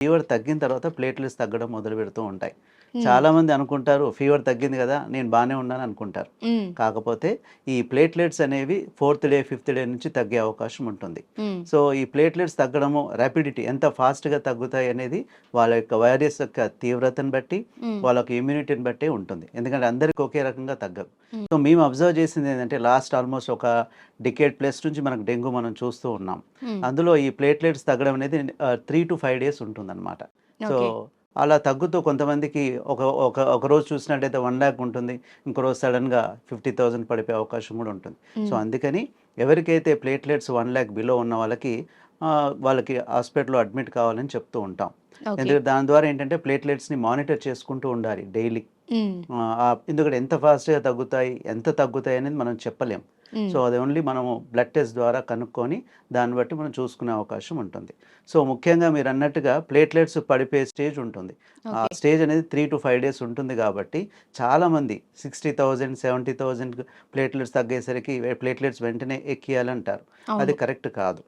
Fever తగ్గిన తర్వాత platelets తగ్గడం మొదలుపెడుతూ ఉంటాయి. హ్మ్. చాలామంది అనుకుంటారు ఫీవర్ తగ్గింది కదా! నేను బానే ఉన్నాను అనుకుంటారు. హ్మ్. కాకపోతే ఈ ప్లేట్లెట్స్ అనేవి ఫోర్త్ డే, ఫిఫ్త్ డే నుంచి తగ్గే అవకాశం ఉంటుంది. హ్మ్. సో, ఈ ప్లేట్లెట్స్ తగ్గడము ర్యాపిడిటీ ఎంత ఫాస్ట్‌గా తగ్గుతాయి అనేది వాళ్ళ యొక్క వైరస్ యొక్క తీవ్రతను బట్టి, హ్మ్. వాళ్ళ యొక్క ఇమ్యూనిటీని బట్టే ఉంటుంది. ఎందుకంటే అందరికి ఒకే రకంగా తగ్గవు. హ్మ్. సో, మేము అబ్జర్వ్ చేసింది ఏంటంటే లాస్ట్ ఆల్మోస్ట్ ఒక డికేడ్ ప్లస్ నుంచి మనకు డెంగ్యూ మనం చూస్తూ ఉన్నాం. హ్మ్. అందులో ఈ ప్లేట్లెట్స్ తగ్గడం అనేది 3-5 డేస్ ఉంటుందన్నమాట. So, okay. అలా తగ్గుతూ కొంతమందికి ఒక ఒక ఒక రోజు చూసినట్టయితే 1,00,000 ఉంటుంది. ఇంకో రోజు సడెన్‌గా 50,000 పడిపోయే అవకాశం కూడా ఉంటుంది. సో, హ్మ్. అందుకని ఎవరికైతే ప్లేట్లెట్స్ 1,00,000 బిలో ఉన్న వాళ్ళకి వాళ్ళకి హాస్పిటల్‌లో అడ్మిట్ కావాలని చెప్తూ ఉంటాం. ఓకే. ఎందుకంటే దాని ద్వారా ఏంటంటే ప్లేట్లెట్స్‌ని మానిటర్ చేసుకుంటూ ఉండాలి డైలీ. హ్మ్. ఎందుకంటే ఎంత ఫాస్ట్‌గా తగ్గుతాయి, ఎంత తగ్గుతాయి అనేది మనం చెప్పలేం. హ్మ్. సో, అది ఓన్లీ మనము బ్లడ్ టెస్ట్ ద్వారా కనుక్కొని దాన్ని బట్టి మనం చూసుకునే అవకాశం ఉంటుంది. సో, ముఖ్యంగా మీరన్నట్టుగా ప్లేట్లెట్స్ పడిపోయే స్టేజ్ ఉంటుంది. ఆ ఓకే. స్టేజ్ అనేది 3-5 డేస్ ఉంటుంది కాబట్టి చాలామంది 60,000, 70,000 ప్లేట్లెట్స్ తగ్గేసరికి ప్లేట్లెట్స్ వెంటనే ఎక్కియాలంటారు. అది అవును. కరెక్ట్ కాదు.